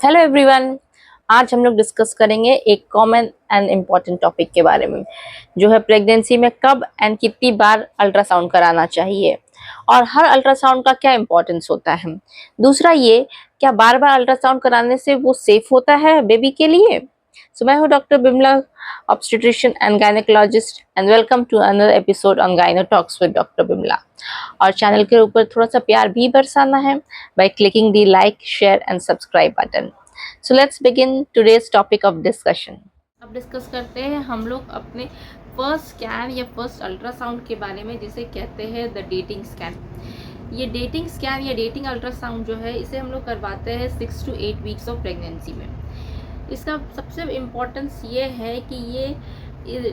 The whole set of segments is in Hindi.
Hello everyone. आज हम लोग डिस्कस करेंगे एक कॉमन एंड इम्पॉर्टेंट टॉपिक के बारे में, जो है प्रेगनेंसी में कब एंड कितनी बार अल्ट्रासाउंड कराना चाहिए और हर अल्ट्रासाउंड का क्या इम्पोर्टेंस होता है। दूसरा ये, क्या बार बार अल्ट्रासाउंड कराने से वो सेफ होता है बेबी के लिए। सो मैं हूँ doctor Bimla, obstetrician and gynaecologist, and welcome to another episode on gyno talks with doctor Bimla. और चैनल के ऊपर थोड़ा सा प्यार भी बरसाना है by clicking the like, share and subscribe button. So let's begin today's topic of discussion. अब डिस्कस करते हैं हम लोग अपने फर्स्ट स्कैन या फर्स्ट अल्ट्रासाउंड के बारे में, जिसे कहते हैं द डेटिंग स्कैन। ये डेटिंग स्कैन या डेटिंग अल्ट्रासाउंड जो है, इसे हम लोग करवाते हैं 6 to 8 वीक्स ऑफ प्रेगनेंसी में। इसका सबसे इम्पोर्टेंस ये है कि ये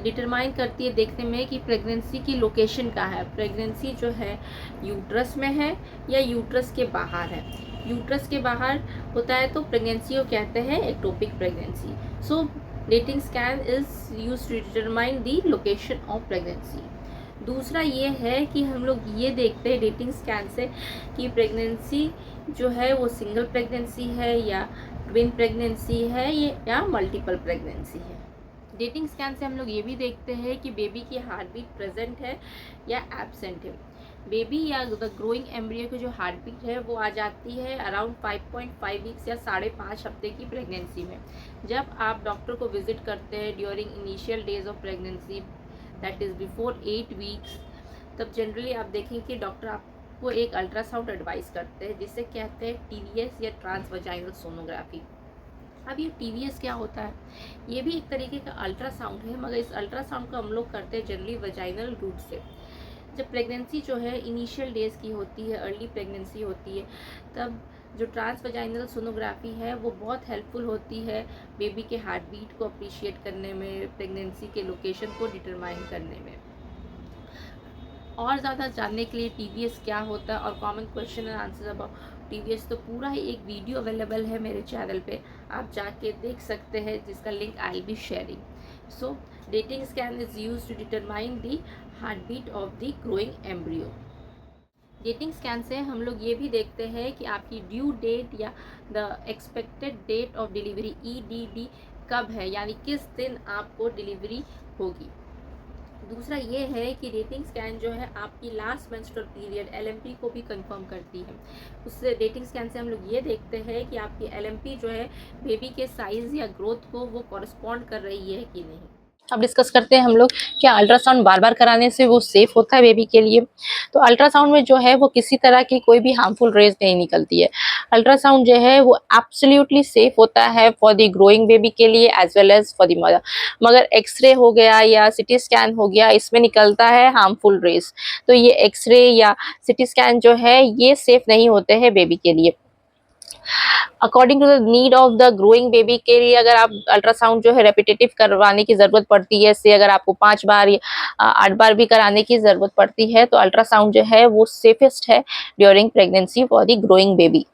डिटरमाइन करती है देखने में कि प्रेगनेंसी की लोकेशन कहाँ है। प्रेगनेंसी जो है यूट्रस में है या यूट्रस के बाहर है। यूट्रस के बाहर होता है तो प्रेगनेंसी को कहते हैं ectopic pregnancy. So dating scan is use to determine the location of pregnancy. दूसरा ये है कि हम लोग ये देखते हैं डेटिंग स्कैन से कि प्रेगनेंसी जो है वो सिंगल प्रेगनेंसी है या ट्विन प्रेगनेंसी है या मल्टीपल प्रेगनेंसी है। डेटिंग स्कैन से हम लोग ये भी देखते हैं कि बेबी की हार्ट बीट प्रेजेंट है या एब्सेंट है। बेबी या द ग्रोइंग एम्ब्रियो की जो हार्ट बीट है वो आ जाती है अराउंड 5.5 वीक्स या 5.5 हफ्ते की प्रेगनेंसी में। जब आप डॉक्टर को विजिट करते हैं during initial days of pregnancy, that is before 8 weeks, तब जनरली आप देखें कि डॉक्टर आपको एक अल्ट्रासाउंड एडवाइस करते हैं, जिसे कहते हैं टीवीएस या ट्रांसवजाइनल सोनोग्राफी। अब ये टीवीएस क्या होता है? ये भी एक तरीके का अल्ट्रासाउंड है, मगर इस अल्ट्रासाउंड को हम लोग करते हैं जनरली वजाइनल रूट से। जब प्रेगनेंसी जो है इनिशियल डेज की होती है, अर्ली प्रेगनेंसी होती है, तब जो ट्रांसवजाइनल सोनोग्राफी है वो बहुत हेल्पफुल होती है बेबी के हार्ट बीट को अप्रिशिएट करने में, प्रेगनेंसी के लोकेशन को डिटरमाइन करने में। और ज़्यादा जानने के लिए टीवीएस क्या होता है और common question and answer about TVS, तो पूरा ही एक वीडियो अवेलेबल है मेरे चैनल पे, आप जाके देख सकते हैं, जिसका link I will be sharing. So dating scan is use to determine the heartbeat of the growing embryo. Dating scan से हम लोग ये भी देखते हैं कि आपकी ड्यू डेट या the expected date of delivery EDD कब है, यानी किस दिन आपको डिलीवरी होगी। दूसरा ये है कि डेटिंग स्कैन जो है आपकी लास्ट मेंस्ट्रुअल पीरियड LMP को भी कंफर्म करती है। उससे डेटिंग स्कैन से हम लोग ये देखते हैं कि आपकी LMP जो है बेबी के साइज़ या ग्रोथ को वो कॉरस्पॉन्ड कर रही है कि नहीं। अब डिस्कस करते हैं हम लोग, क्या अल्ट्रासाउंड बार बार कराने से वो सेफ होता है बेबी के लिए। तो अल्ट्रासाउंड में जो है वो किसी तरह की कोई भी हार्मफुल रेज नहीं निकलती है। अल्ट्रासाउंड जो है वो एब्सोल्युटली सेफ होता है फॉर द ग्रोइंग बेबी के लिए as well as for the mother. मगर एक्सरे हो गया या सिटी स्कैन हो गया, इसमें निकलता है हार्मफुल रेज। तो ये एक्सरे या सिटी स्कैन जो है ये सेफ नहीं होते हैं बेबी के लिए। According to the need of the growing baby के लिए अगर आप अल्ट्रासाउंड जो है रेपिटेटिव करवाने की जरूरत पड़ती है, इससे अगर आपको 5 बार या 8 बार भी कराने की जरूरत पड़ती है, तो अल्ट्रासाउंड जो है वो सेफेस्ट है during pregnancy for the growing baby.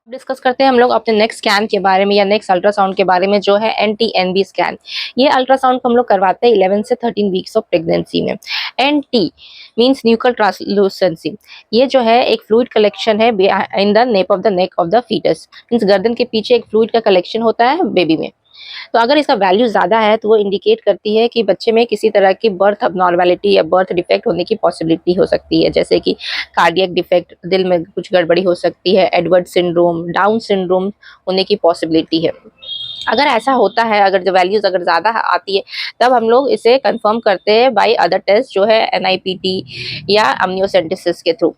Discuss करते हैं हम लोग अपने नेक्स्ट स्कैन के बारे में या नेक्स्ट अल्ट्रासाउंड के बारे में, जो है NT-NB स्कैन। ये अल्ट्रासाउंड को हम लोग करवाते हैं 11 से 13 वीक्स ऑफ प्रेगनेंसी में। NT means nuclear translucency. ये जो है एक फ्लूइड कलेक्शन है in the nape of the neck of the foetus, means गर्दन के पीछे एक फ्लूइड का कलेक्शन होता है बेबी में। तो अगर इसका वैल्यू ज़्यादा है तो वो इंडिकेट करती है कि बच्चे में किसी तरह की बर्थ अबनॉर्मैलिटी या बर्थ डिफेक्ट होने की पॉसिबिलिटी हो सकती है, जैसे कि कार्डियक डिफेक्ट, दिल में कुछ गड़बड़ी हो सकती है, एडवर्ड सिंड्रोम, डाउन सिंड्रोम होने की पॉसिबिलिटी है। अगर ऐसा होता है, अगर जो वैल्यूज अगर ज़्यादा आती है, तब हम लोग इसे कंफर्म करते हैं बाय अदर टेस्ट, जो है NIPT या अम्नियोसेंटेसिस के थ्रू।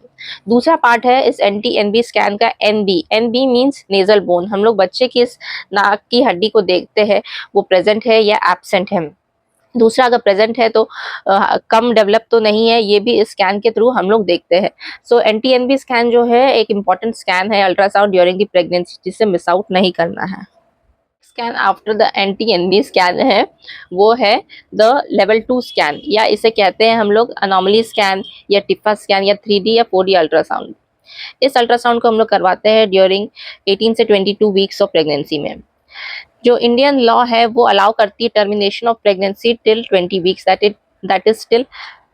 दूसरा पार्ट है इस NT-NB स्कैन का NB मींस नेजल बोन। हम लोग बच्चे की इस नाक की हड्डी को देखते हैं, वो प्रेजेंट है या एब्सेंट है। दूसरा, अगर प्रेजेंट है तो कम डेवलप तो नहीं है, ये भी इस स्कैन के थ्रू हम लोग देखते हैं। सो NT-NB स्कैन जो है एक इम्पॉर्टेंट स्कैन है अल्ट्रासाउंड ड्यूरिंग द प्रेगनेंसी, जिसे मिस आउट नहीं करना है। Scan after the NT-NB scan है वो है द लेवल 2 स्कैन, या इसे कहते हैं हम लोग अनोमली स्कैन या टिफ्फा स्कैन या 3D या 4D अल्ट्रासाउंड। इस अल्ट्रासाउंड को हम लोग करवाते हैं ड्यूरिंग 18 से 22 वीक्स ऑफ प्रेगनेंसी में। जो इंडियन लॉ है वो अलाउ करती है termination of pregnancy till 20 weeks, that is till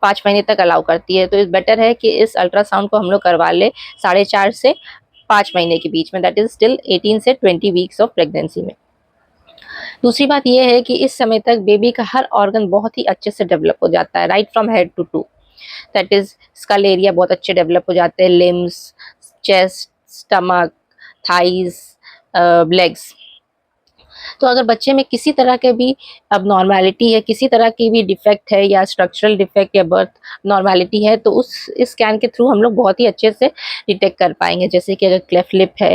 5 महीने तक अलाउ करती है। तो इस बेटर है कि इस अल्ट्रासाउंड को हम लोग करवा ले 4.5 से 5 महीने के बीच में, दैट इज स्टिल 18 से 20 वीक्स ऑफ प्रेगनेंसी में। दूसरी बात यह है कि इस समय तक बेबी का हर ऑर्गन बहुत ही अच्छे से डेवलप हो जाता है, right from head to toe, that is skull area बहुत अच्छे डेवलप हो जाते हैं, limbs, chest, stomach, thighs, legs. तो अगर बच्चे में किसी तरह के भी अबनॉर्मैलिटी है, किसी तरह की भी डिफेक्ट है या स्ट्रक्चरल डिफेक्ट या बर्थ नॉर्मैलिटी है, तो उस स्कैन के थ्रू हम लोग बहुत ही अच्छे से डिटेक्ट कर पाएंगे। जैसे कि अगर क्लेफ्ट लिप है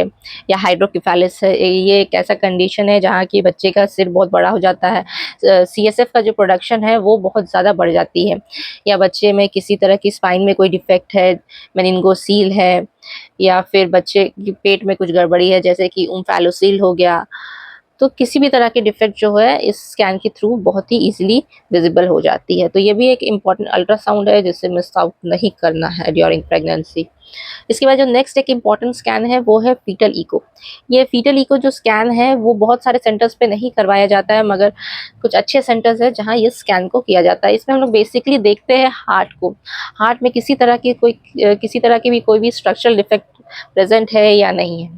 या हाइड्रोकेफालिस है, ये एक ऐसा कंडीशन है जहाँ की बच्चे का सिर बहुत बड़ा हो जाता है, CSF का जो प्रोडक्शन है वो बहुत ज़्यादा बढ़ जाती है, या बच्चे में किसी तरह की स्पाइन में कोई डिफेक्ट है, मेनिंगोसील है, या फिर बच्चे के पेट में कुछ गड़बड़ी है जैसे कि ओम्फैलोसील हो गया, तो किसी भी तरह की डिफेक्ट जो है इस स्कैन के थ्रू बहुत ही इजीली विजिबल हो जाती है। तो ये भी एक इम्पॉर्टेंट अल्ट्रासाउंड है जिसे मिस आउट नहीं करना है ड्यूरिंग प्रेगनेंसी। इसके बाद जो नेक्स्ट एक इम्पॉर्टेंट स्कैन है वो है फीटल इको। ये फीटल इको जो स्कैन है वो बहुत सारे सेंटर्स पे नहीं करवाया जाता है, मगर कुछ अच्छे सेंटर्स है जहाँ ये स्कैन को किया जाता है। इसमें हम लोग बेसिकली देखते हैं हार्ट को, हार्ट में किसी तरह की भी कोई भी स्ट्रक्चरल डिफेक्ट प्रेजेंट है या नहीं है।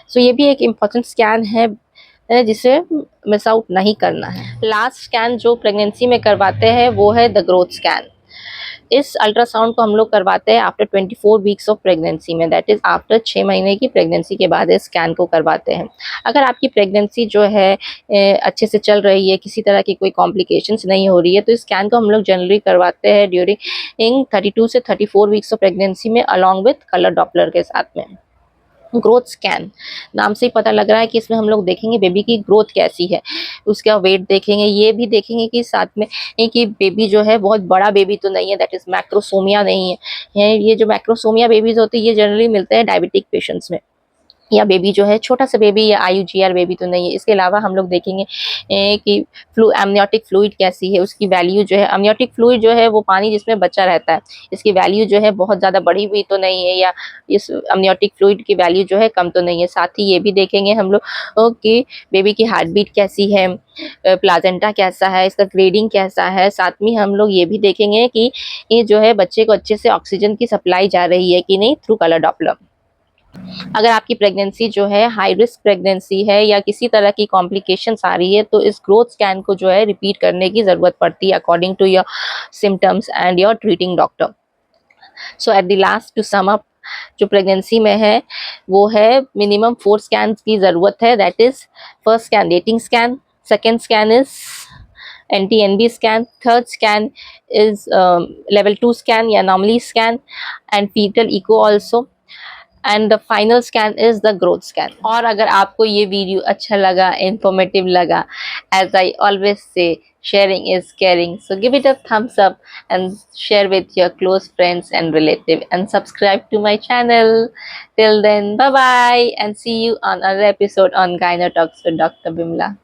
सो ये भी एक इम्पॉर्टेंट स्कैन है जिसे मिस आउट नहीं करना है। लास्ट स्कैन जो प्रेगनेंसी में करवाते हैं वो है द ग्रोथ स्कैन। इस अल्ट्रासाउंड को हम लोग करवाते हैं आफ्टर 24 वीक्स ऑफ प्रेगनेंसी में, दैट इज आफ्टर 6 महीने की प्रेगनेंसी के बाद इस स्कैन को करवाते हैं। अगर आपकी प्रेगनेंसी जो है अच्छे से चल रही है, किसी तरह की कोई कॉम्प्लिकेशंस नहीं हो रही है, तो इस स्कैन को हम लोग जनरली करवाते हैं ड्यूरिंग 32 से 34 वीक्स ऑफ प्रेगनेंसी में, अलॉन्ग विथ कलर डॉपलर के साथ में। ग्रोथ स्कैन नाम से ही पता लग रहा है कि इसमें हम लोग देखेंगे बेबी की ग्रोथ कैसी है, उसका वेट देखेंगे, ये भी देखेंगे कि साथ में कि बेबी जो है बहुत बड़ा बेबी तो नहीं है, दैट इज मैक्रोसोमिया नहीं है। ये जो मैक्रोसोमिया बेबीज होते हैं ये जनरली मिलते हैं डायबिटिक पेशेंट्स में, या बेबी जो है छोटा सा बेबी या IUGR बेबी तो नहीं है। इसके अलावा हम लोग देखेंगे कि एमनियोटिक फ्लूइड कैसी है, उसकी वैल्यू जो है, अमनियोटिक फ्लूइड जो है वो पानी जिसमें बच्चा रहता है, इसकी वैल्यू जो है बहुत ज़्यादा बढ़ी हुई तो नहीं है, या इस अमनियोटिक फ्लूइड की वैल्यू जो है कम तो नहीं है। साथ ही ये भी देखेंगे हम लोग कि बेबी की हार्ट बीट कैसी है, प्लाजेंटा कैसा है, इसका ग्रेडिंग कैसा है। साथ में हम लोग ये भी देखेंगे कि ये जो है बच्चे को अच्छे से ऑक्सीजन की सप्लाई जा रही है कि नहीं थ्रू कलर डॉपलर। अगर आपकी प्रेगनेंसी जो है हाई रिस्क प्रेगनेंसी है या किसी तरह की कॉम्प्लिकेशंस आ रही है, तो इस ग्रोथ स्कैन को जो है रिपीट करने की ज़रूरत पड़ती है according to your symptoms and your treating doctor. So at the last to sum up, जो प्रेगनेंसी में है वो है मिनिमम 4 स्कैन की ज़रूरत है, that is first scan dating scan, second scan is NT-NB scan, third scan is level 2 scan या anomaly scan, and fetal echo also, and the final scan is the growth scan. और अगर आपको ये वीडियो अच्छा लगा, इंफॉर्मेटिव लगा, as I always say, sharing is caring, so give it a thumbs up and share with your close friends and relative, and subscribe to my channel. Till then, bye bye, and see you on another episode on Gyno Talks with Dr. Bimla.